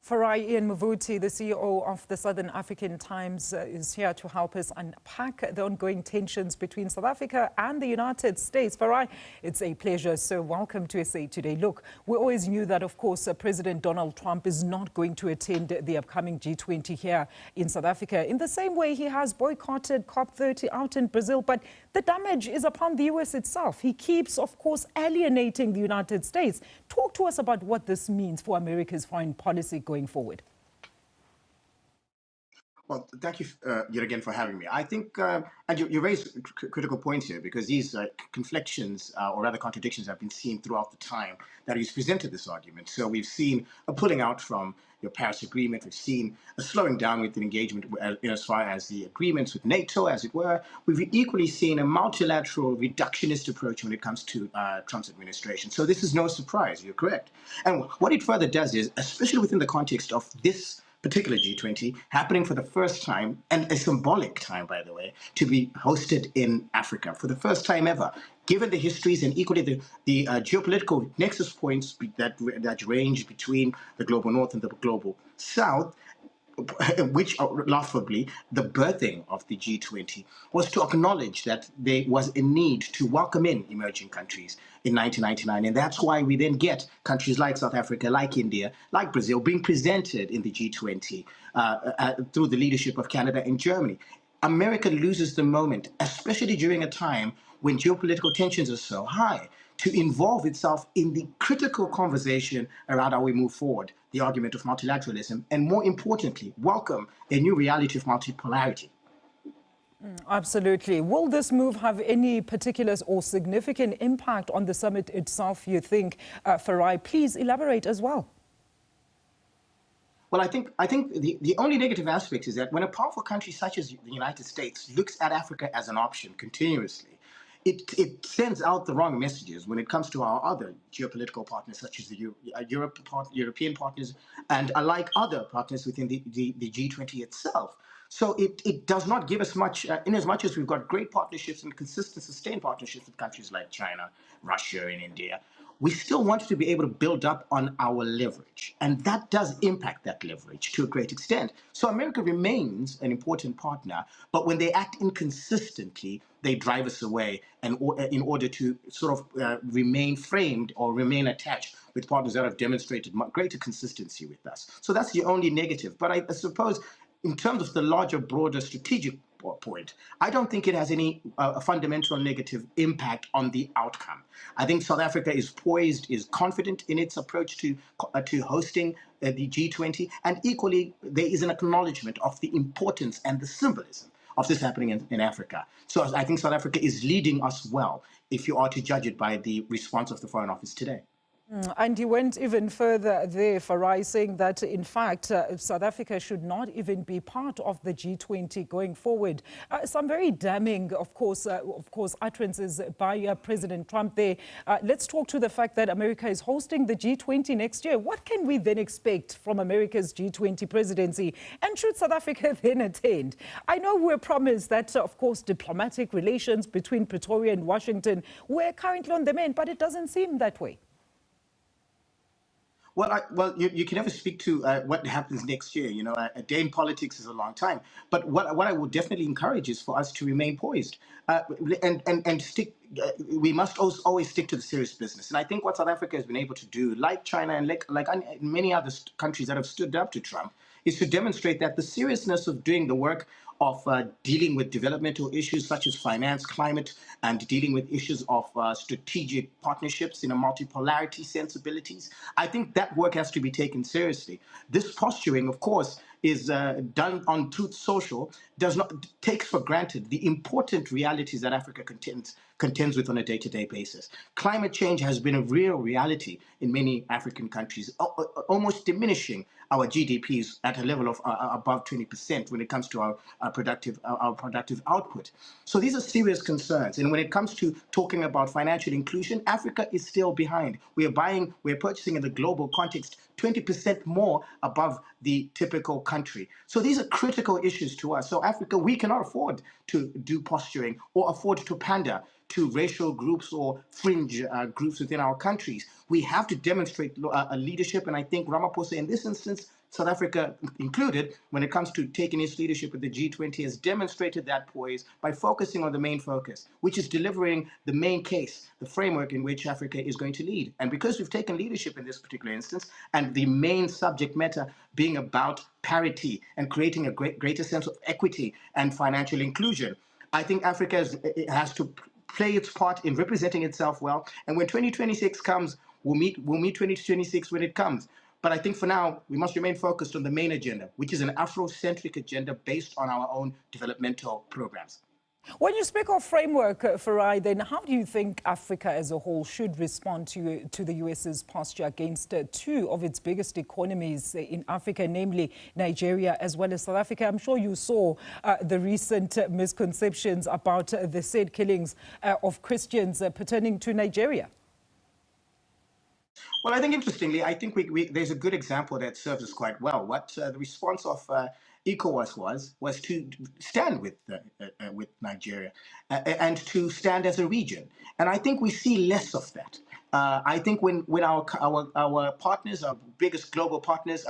Farai Ian Muvuti, the CEO of the Southern African Times, is here to help us unpack the ongoing tensions between South Africa and the United States. Farai, it's a pleasure. So welcome to SA Today. Look, we always knew that, of course, President Donald Trump is not going to attend the upcoming G20 here in South Africa in the same way he has boycotted COP30 out in Brazil. But the damage is upon the US itself. He keeps, of course, alienating the United States. Talk to us about what this means for America's foreign policy going forward. Well, thank you yet again for having me. I think, and you raised critical points here, because these conflictions, or rather contradictions, have been seen throughout the time that he's presented this argument. So we've seen a pulling out from your Paris Agreement. We've seen a slowing down with the engagement as far as the agreements with NATO, as it were. We've equally seen a multilateral reductionist approach when it comes to Trump's administration. So this is no surprise. You're correct. And what it further does is, especially within the context of this particular G20 happening for the first time, and a symbolic time, by the way, to be hosted in Africa for the first time ever, given the histories and equally the geopolitical nexus points that range between the global north and the global south, which laughably, the birthing of the G20 was to acknowledge that there was a need to welcome in emerging countries in 1999. And that's why we then get countries like South Africa, like India, like Brazil being presented in the G20 through the leadership of Canada and Germany. America loses the moment, especially during a time when geopolitical tensions are so high, to involve itself in the critical conversation around how we move forward, the argument of multilateralism, and more importantly, welcome a new reality of multipolarity. Absolutely. Will this move have any particular or significant impact on the summit itself, you think? Farai, please elaborate as well. Well, I think the only negative aspect is that when a powerful country such as the United States looks at Africa as an option continuously, it sends out the wrong messages when it comes to our other geopolitical partners, such as the European partners, and alike other partners within the G20 itself. So it does not give us much, in as much as we've got great partnerships and consistent, sustained partnerships with countries like China, Russia, and India. We still want to be able to build up on our leverage. And that does impact that leverage to a great extent. So America remains an important partner, but when they act inconsistently, they drive us away, and in order to sort of remain framed or remain attached with partners that have demonstrated greater consistency with us. So that's the only negative. But I suppose in terms of the larger, broader strategic point, I don't think it has any fundamental negative impact on the outcome. I think South Africa is poised, is confident in its approach to hosting the G20, and equally there is an acknowledgement of the importance and the symbolism of this happening in Africa. So I think South Africa is leading us well, if you are to judge it by the response of the Foreign Office today. And you went even further there, Farai, saying that, in fact, South Africa should not even be part of the G20 going forward. Some very damning, of course, utterances by President Trump there. Let's talk to the fact that America is hosting the G20 next year. What can we then expect from America's G20 presidency? And should South Africa then attend? I know we're promised that, of course, diplomatic relations between Pretoria and Washington were currently on the mend, but it doesn't seem that way. Well, you can never speak to what happens next year. You know, a day in politics is a long time. But what I would definitely encourage is for us to remain poised and stick. We must always stick to the serious business. And I think what South Africa has been able to do, like China and like many other countries that have stood up to Trump, is to demonstrate that the seriousness of doing the work of dealing with developmental issues such as finance, climate, and dealing with issues of strategic partnerships in a multipolarity sensibilities. I think that work has to be taken seriously. This posturing, of course, is done on Truth Social, takes for granted the important realities that Africa contends with on a day-to-day basis. Climate change has been a real reality in many African countries, almost diminishing our GDPs at a level of above 20% when it comes to our productive output. So these are serious concerns. And when it comes to talking about financial inclusion, Africa is still behind. We're purchasing in the global context 20% more above the typical country. So these are critical issues to us. So Africa, we cannot afford to do posturing or afford to pander to racial groups or fringe groups within our countries. We have to demonstrate a leadership, and I think Ramaphosa, in this instance, South Africa included, when it comes to taking its leadership at the G20, has demonstrated that poise by focusing on the main focus, which is delivering the main case, the framework in which Africa is going to lead. And because we've taken leadership in this particular instance, and the main subject matter being about parity and creating a greater sense of equity and financial inclusion, I think Africa has to play its part in representing itself well. And when 2026 comes, we'll meet 2026 when it comes. But I think for now, we must remain focused on the main agenda, which is an Afrocentric agenda based on our own developmental programs. When you speak of framework, Farai, then how do you think Africa as a whole should respond to the US's posture against two of its biggest economies in Africa, namely Nigeria as well as South Africa? I'm sure you saw the recent misconceptions about the said killings of Christians pertaining to Nigeria. Well, I think interestingly, I think there's a good example that serves us quite well. What the response of ECOWAS was to stand with Nigeria and to stand as a region, and I think we see less of that. I think when our partners, our biggest global partners,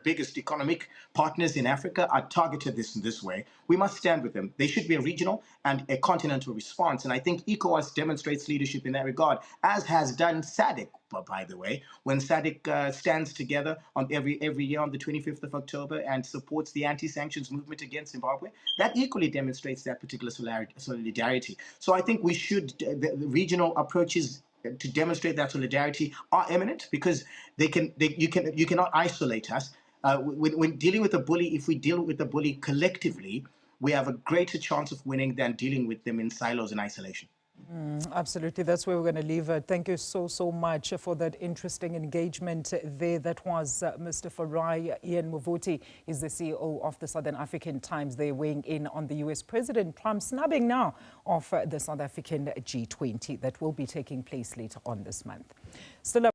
biggest economic partners in Africa are targeted in this way, we must stand with them. They should be a regional and a continental response. And I think ECOWAS demonstrates leadership in that regard, as has done SADC, by the way, when SADC stands together on every year on the 25th of October and supports the anti-sanctions movement against Zimbabwe. That equally demonstrates that particular solidarity. So I think we should, the regional approaches to demonstrate that solidarity are eminent, because you cannot isolate us. When dealing with a bully, if we deal with the bully collectively, we have a greater chance of winning than dealing with them in silos and isolation. Absolutely. That's where we're going to leave it. Thank you so much for that interesting engagement there. That was Mr. Farai Ian Muvuti. He's the CEO of the Southern African Times. They're weighing in on the US President Trump snubbing now of the South African G20 that will be taking place later on this month. Still